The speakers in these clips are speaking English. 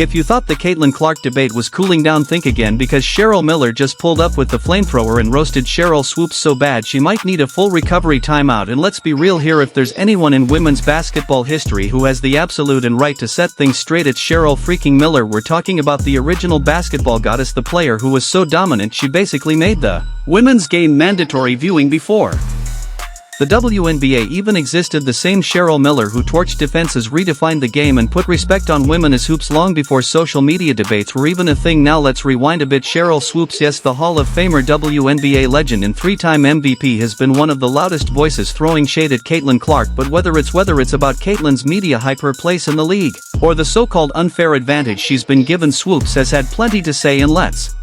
If you thought the Caitlin Clark debate was cooling down, think again, because Cheryl Miller just pulled up with the flamethrower and roasted Sheryl Swoopes so bad she might need a full recovery timeout. And let's be real here, if there's anyone in women's basketball history who has the absolute and right to set things straight, it's Cheryl freaking Miller. We're talking about the original basketball goddess, the player who was so dominant she basically made the women's game mandatory viewing before the WNBA even existed. The same Cheryl Miller who torched defenses, redefined the game, and put respect on women as hoops long before social media debates were even a thing. Now let's rewind a bit. Sheryl Swoopes, yes, the Hall of Famer, WNBA legend and three-time MVP, has been one of the loudest voices throwing shade at Caitlin Clark. But whether it's about Caitlin's media hype, her place in the league, or the so-called unfair advantage she's been given, Swoopes has had plenty to say, and let's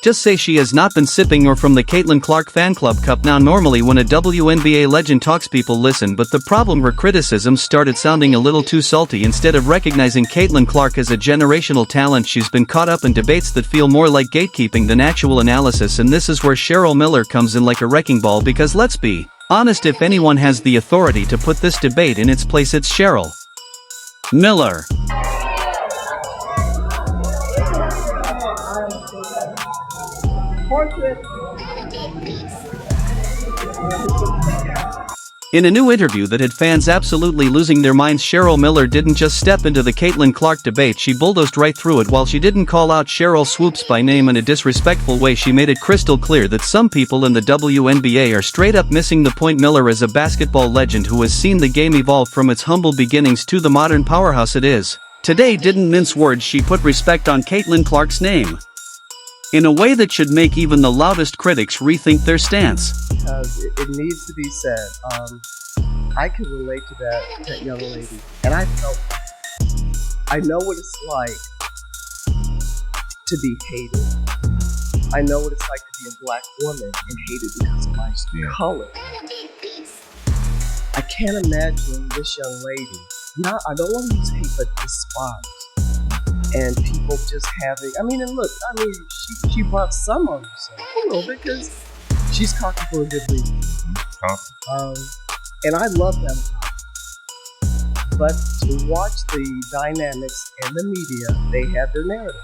just say she has not been sipping or from the Caitlin Clark fan club cup. Now normally when a WNBA legend talks, people listen, but the problem, her criticisms started sounding a little too salty. Instead of recognizing Caitlin Clark as a generational talent, she's been caught up in debates that feel more like gatekeeping than actual analysis, and this is where Cheryl Miller comes in like a wrecking ball, because let's be honest, if anyone has the authority to put this debate in its place, it's Cheryl Miller. In a new interview that had fans absolutely losing their minds, Cheryl Miller didn't just step into the Caitlin Clark debate, she bulldozed right through it. While she didn't call out Sheryl Swoopes by name in a disrespectful way, she made it crystal clear that some people in the WNBA are straight up missing the point. Miller is a basketball legend who has seen the game evolve from its humble beginnings to the modern powerhouse it is today. Didn't mince words, she put respect on Caitlin Clark's name in a way that should make even the loudest critics rethink their stance. Because it needs to be said. I can relate to that young lady, and I know what it's like to be hated. I know what it's like to be a black woman and hated because of my color. I can't imagine this young lady, I don't want to use hate, but despise. And people just having, she brought some on herself, a little bit, because she's cocky for a good reason. And I love them. But to watch the dynamics and the media, they have their narrative.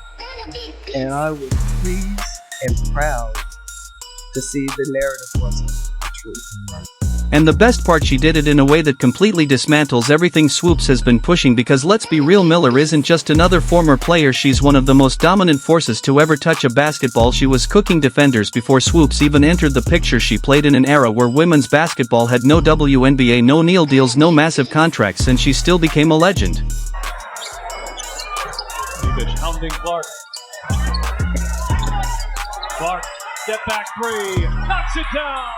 And I was pleased and proud to see the narrative wasn't true. And the best part, she did it in a way that completely dismantles everything Swoopes has been pushing, because let's be real, Miller isn't just another former player, she's one of the most dominant forces to ever touch a basketball. She was cooking defenders before Swoopes even entered the picture. She played in an era where women's basketball had no WNBA, no Neal deals, no massive contracts, and she still became a legend. Hounding Clark. Clark, step back three, knocks it down!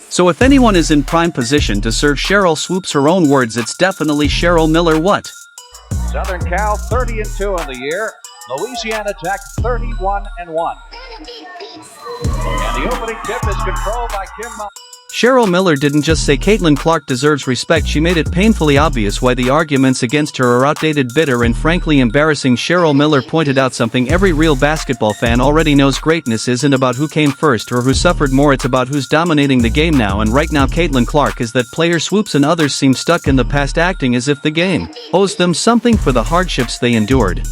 So if anyone is in prime position to serve Sheryl Swoopes her own words, it's definitely Cheryl Miller. What? Southern Cal 30-2 in the year. Louisiana Tech 31-1. And the opening tip is controlled by Kim Mullen. Cheryl Miller didn't just say Caitlin Clark deserves respect, she made it painfully obvious why the arguments against her are outdated, bitter, and frankly embarrassing. Cheryl Miller pointed out something every real basketball fan already knows: greatness isn't about who came first or who suffered more, it's about who's dominating the game now. And right now Caitlin Clark is that player. Swoopes and others seem stuck in the past, acting as if the game owes them something for the hardships they endured.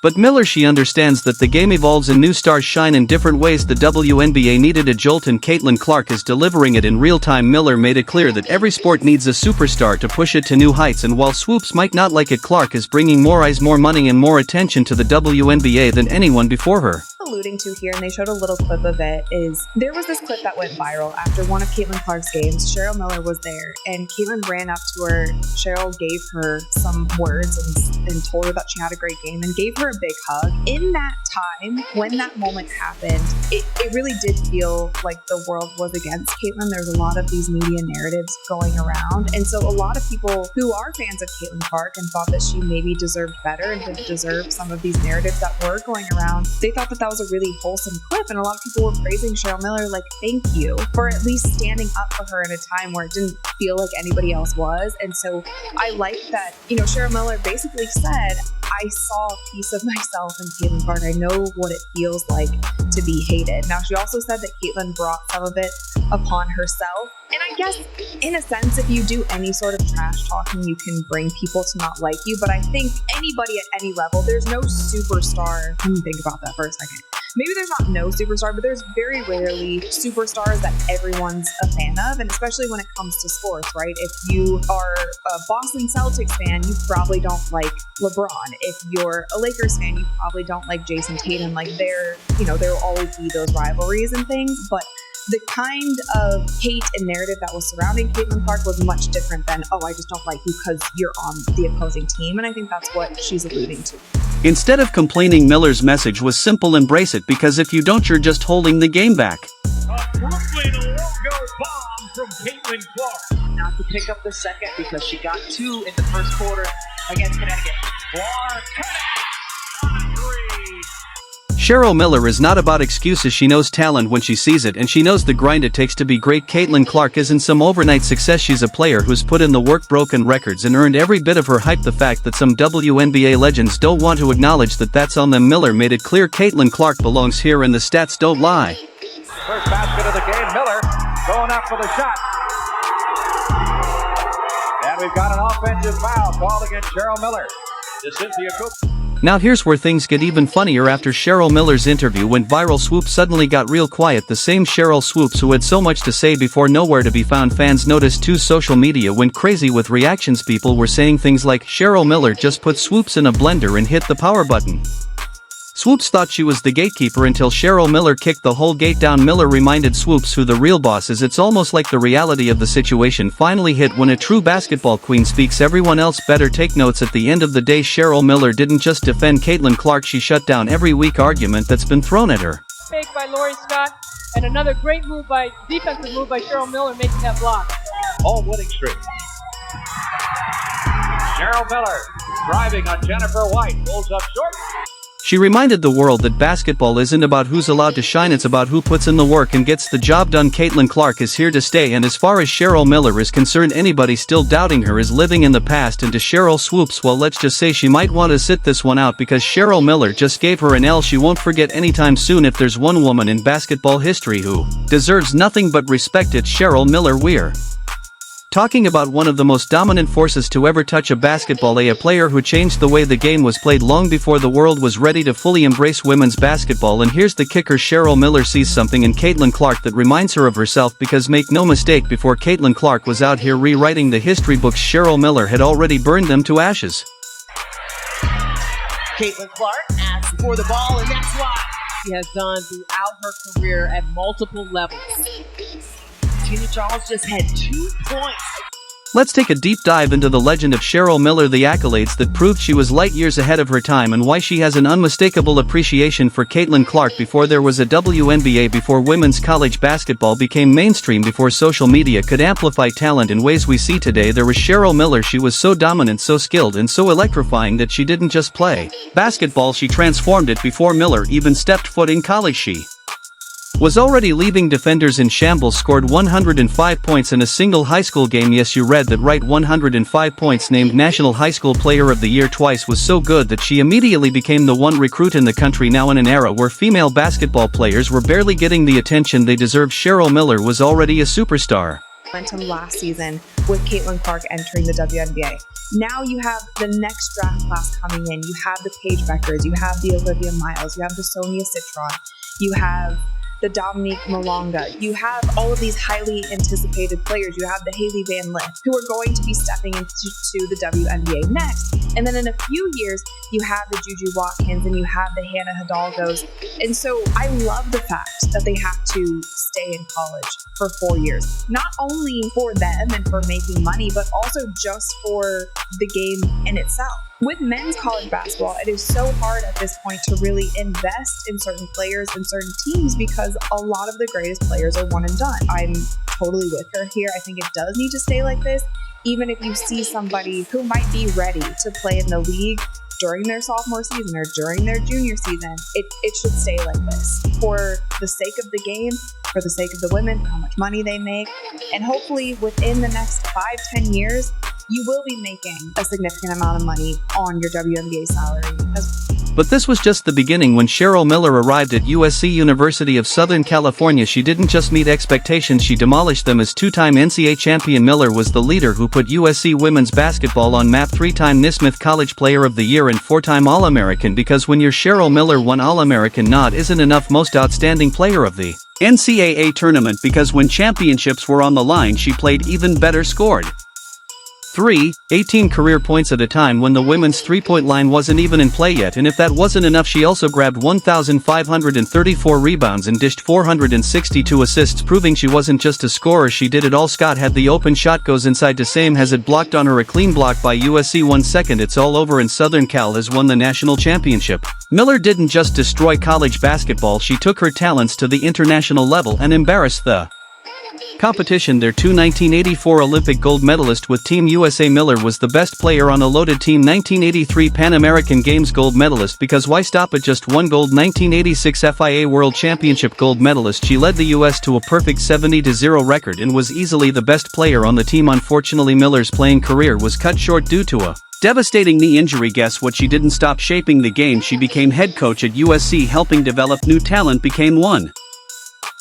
But Miller, she understands that the game evolves and new stars shine in different ways. The WNBA needed a jolt and Caitlin Clark is delivering it in real time. Miller made it clear that every sport needs a superstar to push it to new heights, and while Swoopes might not like it, Clark is bringing more eyes, more money, and more attention to the WNBA than anyone before her. Alluding to here, and they showed a little clip of it, is there was this clip that went viral after one of Caitlin Clark's games. Cheryl Miller was there, and Caitlin ran up to her. Cheryl gave her some words and told her that she had a great game and gave her a big hug. In that time, when that moment happened, it really did feel like the world was against Caitlin. There's a lot of these media narratives going around, and so a lot of people who are fans of Caitlin Clark and thought that she maybe deserved better and didn't deserve some of these narratives that were going around, they thought that was a really wholesome clip, and a lot of people were praising Cheryl Miller, like, thank you for at least standing up for her in a time where it didn't feel like anybody else was. And so I like that, Cheryl Miller basically said, I saw a piece of myself in Caitlin Clark. I know what it feels like to be hated. Now, she also said that Caitlin brought some of it upon herself. And I guess, in a sense, if you do any sort of trash talking, you can bring people to not like you. But I think anybody at any level, there's no superstar. Let me think about that for a second. Maybe there's not no superstar, but there's very rarely superstars that everyone's a fan of, and especially when it comes to sports, right? If you are a Boston Celtics fan, you probably don't like LeBron. If you're a Lakers fan, you probably don't like Jason Tatum. Like there will always be those rivalries and things, but the kind of hate and narrative that was surrounding Caitlin Clark was much different than, oh, I just don't like you because you're on the opposing team. And I think that's what she's alluding to. Instead of complaining, Miller's message was simple: embrace it, because if you don't, you're just holding the game back. A Brooklyn logo bomb from Caitlin Clark. Not to pick up the second because she got 2 in the first quarter against Connecticut. Clark on 3. Cheryl Miller is not about excuses. She knows talent when she sees it, and she knows the grind it takes to be great. Caitlin Clark isn't some overnight success. She's a player who's put in the work, broken records, and earned every bit of her hype. The fact that some WNBA legends don't want to acknowledge that's on them. Miller made it clear Caitlin Clark belongs here, and the stats don't lie. First basket of the game, Miller going up for the shot. And we've got an offensive foul called against Cheryl Miller. To Cynthia Cook. Now here's where things get even funnier. After Cheryl Miller's interview went viral, Swoopes suddenly got real quiet. The same Sheryl Swoopes who had so much to say before nowhere to be found. Fans noticed too. Social media went crazy with reactions. People were saying things like, Cheryl Miller just put Swoopes in a blender and hit the power button. Swoopes thought she was the gatekeeper until Cheryl Miller kicked the whole gate down. Miller reminded Swoopes who the real boss is. It's almost like the reality of the situation finally hit. When a true basketball queen speaks, everyone else better take notes. At the end of the day, Cheryl Miller didn't just defend Caitlin Clark, she shut down every weak argument that's been thrown at her. Fake by Laurie Scott, and another great defensive move by Cheryl Miller making that block. Home winning streak. Cheryl Miller driving on Jennifer White, pulls up short. She reminded the world that basketball isn't about who's allowed to shine, it's about who puts in the work and gets the job done. Caitlin Clark is here to stay, and as far as Cheryl Miller is concerned, anybody still doubting her is living in the past. And to Sheryl Swoopes, well, let's just say she might want to sit this one out, because Cheryl Miller just gave her an L she won't forget anytime soon. If there's one woman in basketball history who deserves nothing but respect, it's Cheryl Miller. We're talking about one of the most dominant forces to ever touch a basketball, a player who changed the way the game was played long before the world was ready to fully embrace women's basketball. And here's the kicker: Cheryl Miller sees something in Caitlin Clark that reminds her of herself, because make no mistake, before Caitlin Clark was out here rewriting the history books, Cheryl Miller had already burned them to ashes. Caitlin Clark asks for the ball, and that's why She has done throughout her career at multiple levels. Tina Charles just had 2 points. Let's take a deep dive into the legend of Cheryl Miller, the accolades that proved she was light years ahead of her time, and why she has an unmistakable appreciation for Caitlin Clark. Before there was a WNBA, before women's college basketball became mainstream, before social media could amplify talent in ways we see today, there was Cheryl Miller. She was so dominant, so skilled, and so electrifying that she didn't just play basketball, she transformed it. Before Miller even stepped foot in college, she was already leaving defenders in shambles, scored 105 points in a single high school game. Yes, you read that right, 105 points. Named National High School Player of the Year twice. Was so good that she immediately became the one recruit in the country. Now, in an era where female basketball players were barely getting the attention they deserved, Cheryl Miller was already a superstar. Momentum last season with Caitlin Clark entering the WNBA. Now you have the next draft class coming in. You have the Paige Beckers, you have the Olivia Miles, you have the Sonia Citron, you have the Dominique Malonga. You have all of these highly anticipated players. You have the Haley Van Lith, who are going to be stepping into the WNBA next. And then in a few years, you have the Juju Watkins and you have the Hannah Hidalgos. And so I love the fact that they have to stay in college for 4 years, not only for them and for making money, but also just for the game in itself. With men's college basketball, it is so hard at this point to really invest in certain players and certain teams because a lot of the greatest players are one and done. I'm totally with her here. I think it does need to stay like this. Even if you see somebody who might be ready to play in the league during their sophomore season or during their junior season, it should stay like this for the sake of the game, for the sake of the women, how much money they make, and hopefully within the next 5-10 years, you will be making a significant amount of money on your WNBA salary as well. But this was just the beginning. When Cheryl Miller arrived at USC University of Southern California, she didn't just meet expectations, she demolished them. As two-time NCAA champion, Miller was the leader who put USC women's basketball on map. Three-time Naismith College Player of the Year and four-time All-American. Because when you're Cheryl Miller, one All-American nod isn't enough. Most outstanding player of the NCAA tournament, because when championships were on the line she played even better, scored 18 career points at a time when the women's three-point line wasn't even in play yet. And if that wasn't enough, she also grabbed 1,534 rebounds and dished 462 assists, proving she wasn't just a scorer, she did it all. Scott had the open shot, goes inside to Same, has it blocked on her, a clean block by USC. 1 second, it's all over, and Southern Cal has won the national championship. Miller didn't just destroy college basketball, she took her talents to the international level and embarrassed the competition. Their 1984 Olympic gold medalist with Team USA. Miller was the best player on a loaded team. 1983 Pan American Games gold medalist, because why stop at just one gold. 1986 FIA World Championship gold medalist. She led the US to a perfect 70-0 record and was easily the best player on the team. Unfortunately, Miller's playing career was cut short due to a devastating knee injury. Guess what? She didn't stop shaping the game. She became head coach at USC, helping develop new talent, became one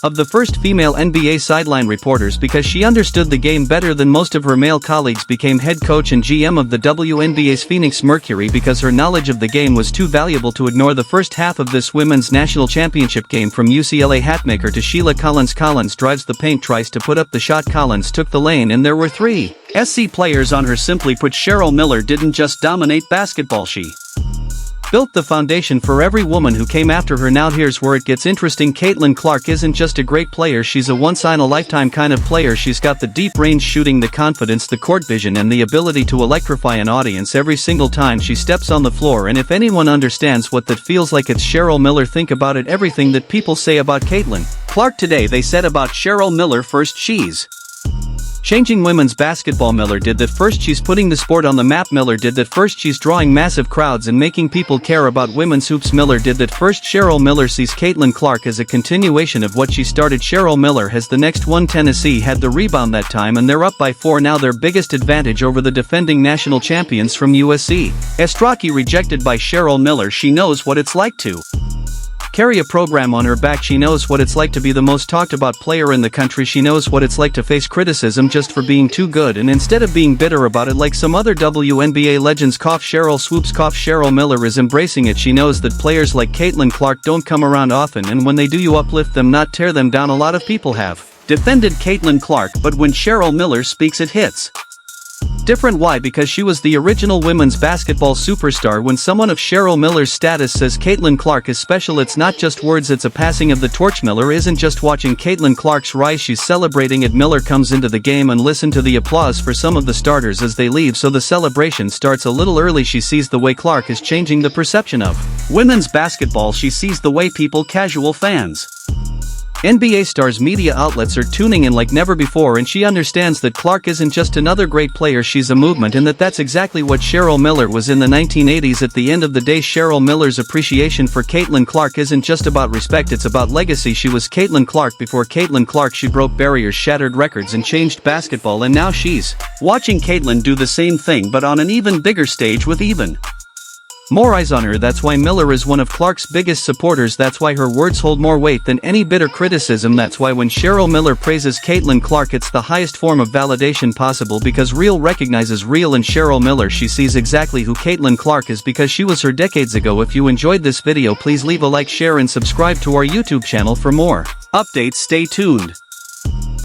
of the first female NBA sideline reporters because she understood the game better than most of her male colleagues, became head coach and GM of the WNBA's Phoenix Mercury because her knowledge of the game was too valuable to ignore. The first half of this women's national championship game, from UCLA hatmaker to Sheila Collins. Collins drives the paint, tries to put up the shot. Collins took the lane and there were three SC players on her. Simply put, Cheryl Miller didn't just dominate basketball, she built the foundation for every woman who came after her. Now here's where it gets interesting. Caitlin Clark isn't just a great player, she's a once-in-a-lifetime kind of player. She's got the deep range shooting, the confidence, the court vision, and the ability to electrify an audience every single time she steps on the floor. And if anyone understands what that feels like, it's Cheryl Miller. Think about it, everything that people say about Caitlin Clark today they said about Cheryl Miller. First, she's changing women's basketball. Miller did that. First, she's putting the sport on the map. Miller did that. First, she's drawing massive crowds and making people care about women's hoops. Miller did that. First, Cheryl Miller sees Caitlin Clark as a continuation of what she started. Cheryl Miller has the next one. Tennessee had the rebound that time and they're up by 4 now, their biggest advantage over the defending national champions from USC. Estraki rejected by Cheryl Miller. She knows what it's like to carry a program on her back. She knows what it's like to be the most talked about player in the country. She knows what it's like to face criticism just for being too good, and instead of being bitter about it like some other WNBA legends, Sheryl Swoopes, Cheryl Miller is embracing it. She knows that players like Caitlin Clark don't come around often, and when they do, you uplift them, not tear them down. A lot of people have defended Caitlin Clark, but when Cheryl Miller speaks, it hits different. Why? Because she was the original women's basketball superstar. When someone of Cheryl Miller's status says Caitlin Clark is special, it's not just words, it's a passing of the torch. Miller isn't just watching Caitlin Clark's rise, she's celebrating it. Miller comes into the game, and listen to the applause for some of the starters as they leave, so the celebration starts a little early. She sees the way Clark is changing the perception of women's basketball. She sees the way people, casual fans, NBA stars, media outlets are tuning in like never before, and she understands that Clark isn't just another great player, she's a movement, and that's exactly what Cheryl Miller was in the 1980s. At the end of the day, Cheryl Miller's appreciation for Caitlin Clark isn't just about respect, it's about legacy. She was Caitlin Clark before Caitlin Clark. She broke barriers, shattered records, and changed basketball, and now she's watching Caitlin do the same thing but on an even bigger stage with even more eyes on her. That's why Miller is one of Clark's biggest supporters. That's why her words hold more weight than any bitter criticism. That's why when Cheryl Miller praises Caitlin Clark, it's the highest form of validation possible, because real recognizes real. And Cheryl Miller, she sees exactly who Caitlin Clark is because she was her decades ago. If you enjoyed this video, please leave a like, share, and subscribe to our YouTube channel for more updates. Stay tuned.